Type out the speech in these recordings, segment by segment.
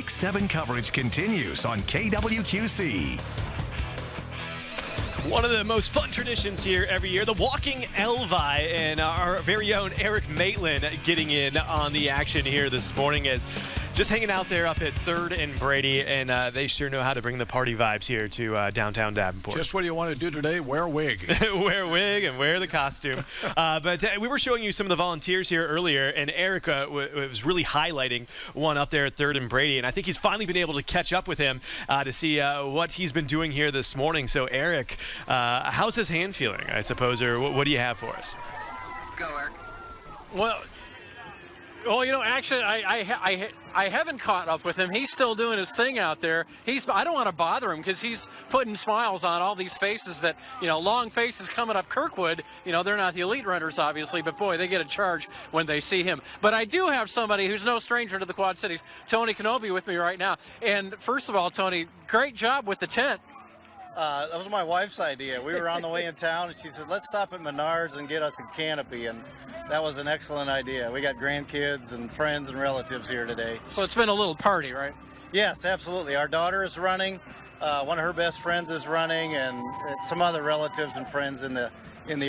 Bix 7 coverage continues on KWQC. One of the most fun traditions here every year, the walking Elvi, and our very own Eric Maitland getting in on the action here this morning as just hanging out there up at 3rd and Brady, and they sure know how to bring the party vibes here to downtown Davenport. Just what do you want to do today? Wear a wig. Wear a wig and wear the costume. But we were showing you some of the volunteers here earlier, and Eric was really highlighting one up there at 3rd and Brady, and I think he's finally been able to catch up with him to see what he's been doing here this morning. So, Eric, how's his hand feeling, I suppose, or what do you have for us? Go, Eric. Well, you know, actually, I haven't caught up with him. He's still doing his thing out there. I don't want to bother him because he's putting smiles on all these faces that, you know, long faces coming up Kirkwood. You know, they're not the elite runners, obviously, but boy, they get a charge when they see him. But I do have somebody who's no stranger to the Quad Cities, Tony Kenobi, with me right now. And first of all, Tony, great job with the tent. That was my wife's idea. We were on the way in town, and she said, let's stop at Menards and get us a canopy. And that was an excellent idea. We got grandkids and friends and relatives here today. So it's been a little party, right? Yes, absolutely. Our daughter is running. One of her best friends is running, and some other relatives and friends in the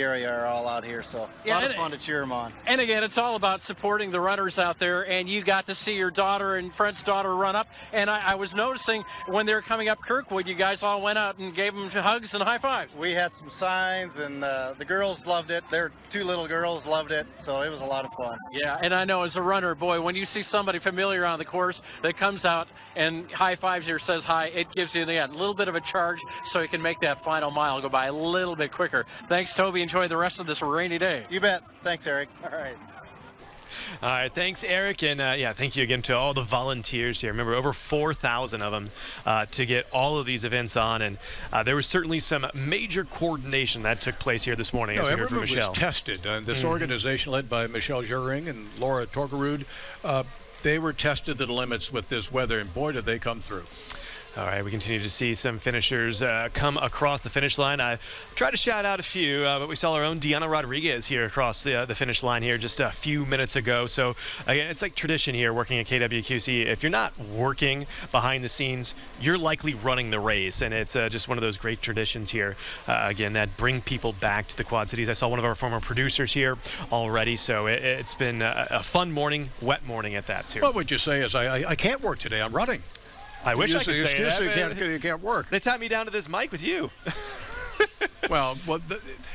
area are all out here, so a lot of fun to cheer them on. And again, it's all about supporting the runners out there, and you got to see your daughter and friend's daughter run up, and I was noticing when they were coming up Kirkwood, you guys all went out and gave them hugs and high fives. We had some signs, and the girls loved it. Their 2 little girls loved it, so it was a lot of fun. Yeah, and I know as a runner, boy, when you see somebody familiar on the course that comes out and high fives you or says hi, it gives you a little bit of a charge so you can make that final mile go by a little bit quicker. Thanks, Toby. Enjoy the rest of this rainy day. You bet. Thanks, Eric. All right. All right, thanks, Eric, and yeah, thank you again to all the volunteers here. Remember, over 4,000 of them to get all of these events on, and there was certainly some major coordination that took place here this morning. As we heard from Michelle. Was tested. This organization led by Michelle Juring and Laura Torgerud, they were tested to the limits with this weather, and boy, did they come through. All right, we continue to see some finishers come across the finish line. I tried to shout out a few, but we saw our own Deanna Rodriguez here across the finish line here just a few minutes ago. So, again, it's like tradition here working at KWQC. If you're not working behind the scenes, you're likely running the race, and it's just one of those great traditions here, again, that bring people back to the Quad Cities. I saw one of our former producers here already, so it's been a fun morning, wet morning at that, too. What would you say is I can't work today. I'm running. I wish I could say that. You can't work. They tied me down to this mic with you. Well,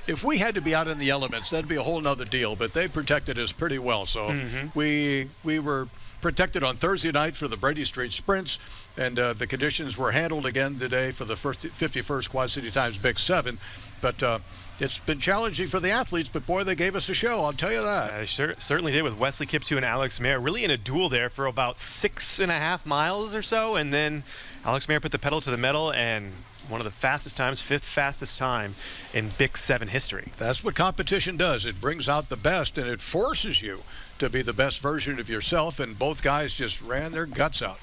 if we had to be out in the elements, that'd be a whole nother deal. But they protected us pretty well. So we were protected on Thursday night for the Brady Street Sprints, and the conditions were handled again today for the 51st Quad-City Times Bix 7. But it's been challenging for the athletes, but boy, they gave us a show, I'll tell you that. They certainly did with Wesley Kiptoo and Alex Mayer, really in a duel there for about 6.5 miles or so, and then Alex Mayer put the pedal to the metal, and one of the fastest times, 5th fastest time in Bix 7 history. That's what competition does. It brings out the best, and it forces you to be the best version of yourself, and both guys just ran their guts out.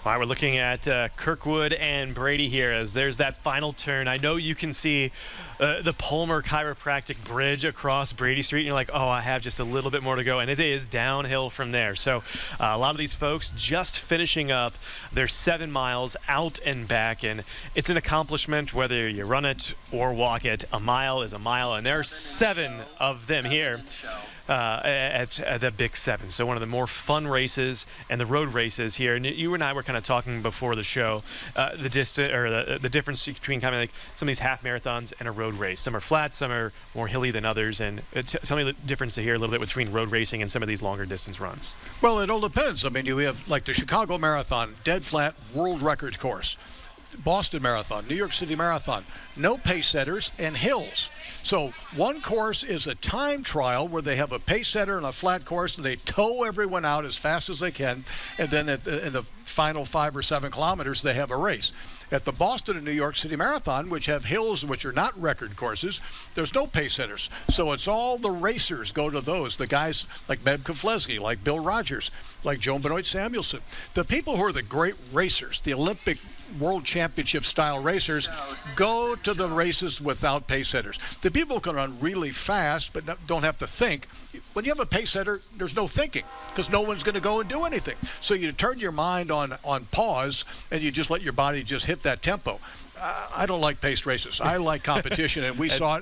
All right, we're looking at Kirkwood and Brady here as there's that final turn. I know you can see the Palmer Chiropractic Bridge across Brady Street, and you're like, oh, I have just a little bit more to go, and it is downhill from there. So a lot of these folks just finishing up their 7 miles out and back, and it's an accomplishment whether you run it or walk it. A mile is a mile, and there are 7 of them here. At the Bix 7. So one of the more fun races and the road races here. And you and I were kind of talking before the show, the difference between kind of like some of these half marathons and a road race. Some are flat, some are more hilly than others. And tell me the difference here a little bit between road racing and some of these longer distance runs. Well, it all depends. I mean, you have like the Chicago Marathon, dead flat world record course. Boston Marathon, New York City Marathon, no pace setters and hills. So one course is a time trial where they have a pace setter and a flat course, and they tow everyone out as fast as they can, and then in the final 5 or 7 kilometers they have a race. At the Boston and New York City Marathon, which have hills which are not record courses, there's no pace setters. So it's all the racers go to those. The guys like Meb Keflezighi, like Bill Rogers, like Joan Benoit Samuelson. The people who are the great racers, the Olympic World Championship style racers go to the races without pace setters. The people can run really fast but don't have to think. When you have a pace setter, there's no thinking because no one's going to go and do anything. So you turn your mind on pause and you just let your body just hit that tempo. I don't like paced races. I like competition, and we saw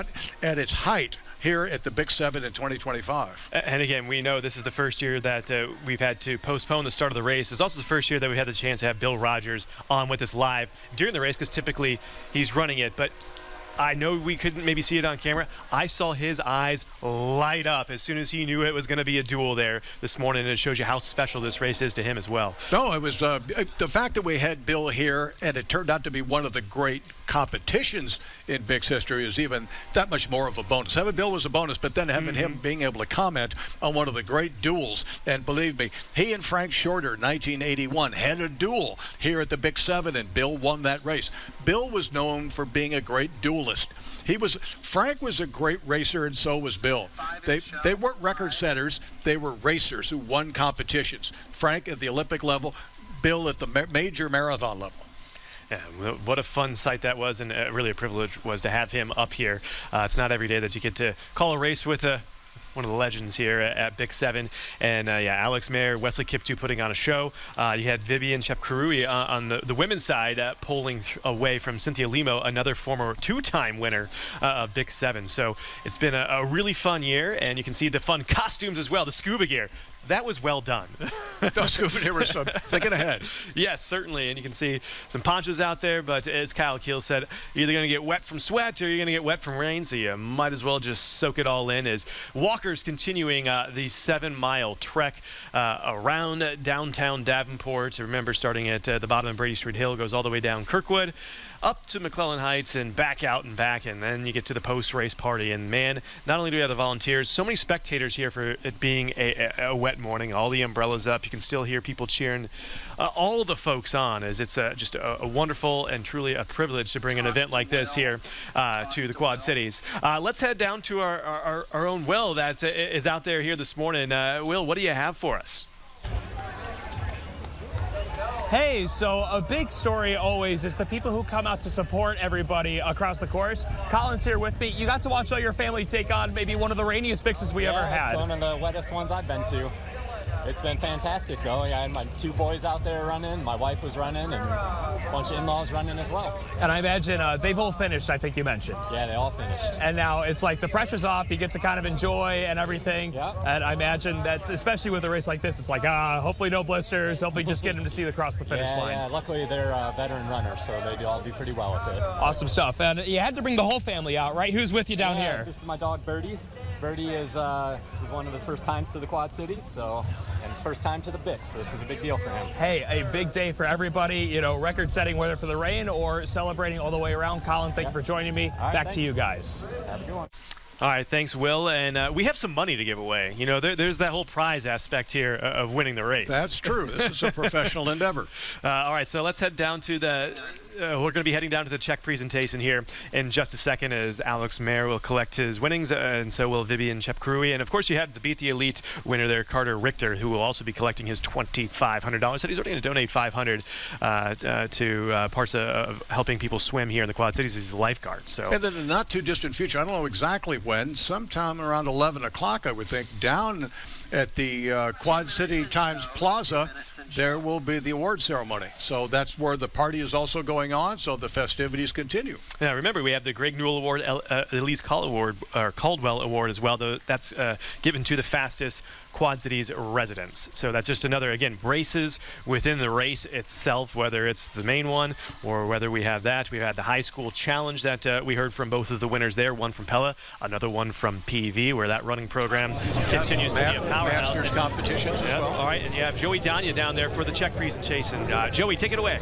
it at its height here at the Bix 7 in 2025. And again, we know this is the first year that we've had to postpone the start of the race. It's also the first year that we had the chance to have Bill Rogers on with us live during the race because typically he's running it. But I know we couldn't maybe see it on camera. I saw his eyes light up as soon as he knew it was going to be a duel there this morning, and it shows you how special this race is to him as well. No, it was the fact that we had Bill here, and it turned out to be one of the great competitions in Bix history is even that much more of a bonus. Having Bill was a bonus, but then having him being able to comment on one of the great duels, and believe me, he and Frank Shorter, 1981, had a duel here at the Bix 7, and Bill won that race. Bill was known for being a great duelist. Frank was a great racer, and so was Bill. They weren't record setters. They were racers who won competitions. Frank at the Olympic level, Bill at the major marathon level. Yeah, what a fun sight that was, and really a privilege was to have him up here. It's not every day that you get to call a race with one of the legends here at Bix 7. And Alex Mayer, Wesley Kiptoo putting on a show. You had Vivian Chepkurui on the women's side pulling away from Cynthia Limo, another former two-time winner of Bix 7. So it's been a really fun year, and you can see the fun costumes as well, the scuba gear. That was well done. Those scuba gear were thinking ahead. Yes, certainly. And you can see some ponchos out there, but as Kyle Keel said, you're either going to get wet from sweat or you're going to get wet from rain, so you might as well just soak it all in as walkers continuing the 7-mile trek around downtown Davenport. Remember, starting at the bottom of Brady Street Hill, goes all the way down Kirkwood, up to McClellan Heights and back out and back, and then you get to the post-race party. And man, not only do we have the volunteers, so many spectators here for it being a wet morning, all the umbrellas up. You can still hear people cheering all the folks on, as it's just a wonderful and truly a privilege to bring an event like this here to the Quad Cities. Let's head down to our own Will that is out there here this morning. Will, what do you have for us? Hey, so a big story always is the people who come out to support everybody across the course. Colin's here with me. You got to watch all your family take on maybe one of the rainiest Bixes we ever had. It's one of the wettest ones I've been to. It's been fantastic, though. I had my 2 boys out there running, my wife was running, and a bunch of in-laws running as well. And I imagine they've all finished, I think you mentioned. Yeah, they all finished. And now it's like the pressure's off, you get to kind of enjoy and everything. Yeah. And I imagine that, especially with a race like this, it's like, hopefully no blisters, hopefully just get them to see across the finish line. Yeah, luckily they're veteran runners, so they all do pretty well with it. Awesome stuff. And you had to bring the whole family out, right? Who's with you down here? This is my dog, Birdie. Birdie is, this is one of his first times to the Quad Cities, and his first time to the Bix, so this is a big deal for him. Hey, a big day for everybody, you know, record-setting whether for the rain or celebrating all the way around. Colin, thank you for joining me. All right, Back thanks. to you guys. Have a good one. All right, thanks, Will. And we have some money to give away. You know, there's that whole prize aspect here of winning the race. That's true. This is a professional endeavor. All right, so let's head down to the we're going to be heading down to the check presentation here in just a second as Alex Mayer will collect his winnings, and so will Vivian Chepkurui. And, of course, you have the Beat the Elite winner there, Carter Richter, who will also be collecting his $2,500. Said he's already going to donate $500 to parts of helping people swim here in the Quad Cities. He's a lifeguard. So. And then in the not-too-distant future, I don't know exactly when, sometime around 11 o'clock, I would think, down at the Quad-City Times Plaza, there will be the award ceremony. So that's where the party is also going on, so the festivities continue. Now, remember, we have the Greg Newell Award, Elise Caldwell Award as well. That's given to the fastest Quad Cities residents. So that's just another, again, races within the race itself, whether it's the main one or whether we have that. We had the high school challenge that we heard from both of the winners there, one from Pella, another one from PV, where that running program continues to be a powerhouse. Masters competitions as well. All right, and you have Joey Danya down there for the check presentation. Joey, take it away.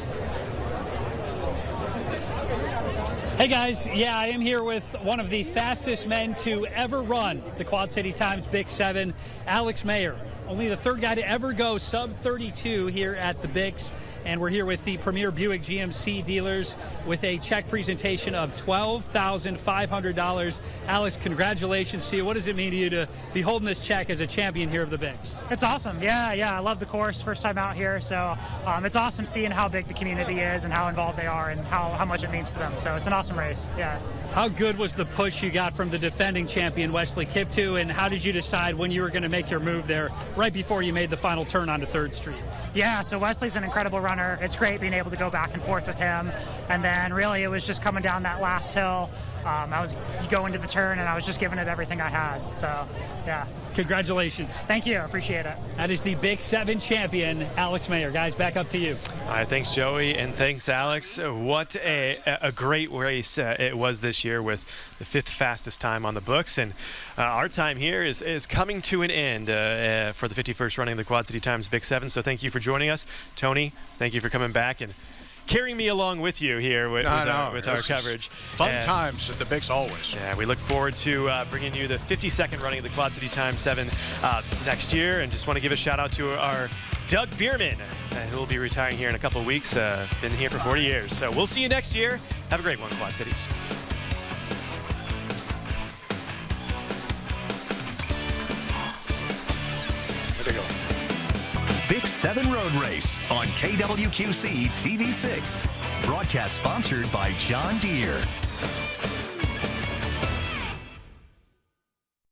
Hey guys, yeah, I am here with one of the fastest men to ever run the Quad City Times Bix 7, Alex Mayer. only the third guy to ever go sub 32 here at the Bix. And we're here with the Premier Buick GMC dealers with a check presentation of $12,500. Alex, congratulations to you. What does it mean to you to be holding this check as a champion here of the Bix? It's awesome. Yeah, I love the course. First time out here, so it's awesome seeing how big the community is and how involved they are and how much it means to them. So it's an awesome race. Yeah. How good was the push you got from the defending champion Wesley Kiptoo, and how did you decide when you were going to make your move there right before you made the final turn onto 3rd Street? Yeah, so Wesley's an incredible runner. It's great being able to go back and forth with him. And then really it was just coming down that last hill. I was going to the turn and I was just giving it everything I had. So, yeah. Congratulations. Thank you. I appreciate it. That is the Big 7 champion, Alex Mayer. Guys, back up to you. All right, thanks, Joey, and thanks, Alex. What a great race it was this year with the 5th fastest time on the books. And our time here is coming to an end for the 51st running of the Quad-City Times Bix 7. So thank you for joining us. Tony, thank you for coming back and carrying me along with you here with our coverage. Fun times at the Bix always. Yeah, we look forward to bringing you the 52nd running of the Quad-City Times 7 next year. And just want to give a shout out to our Doug Bierman, who will be retiring here in a couple of weeks. Been here for 40 years. So we'll see you next year. Have a great one, Quad Cities. Bix 7 Road Race on KWQC TV6. Broadcast sponsored by John Deere.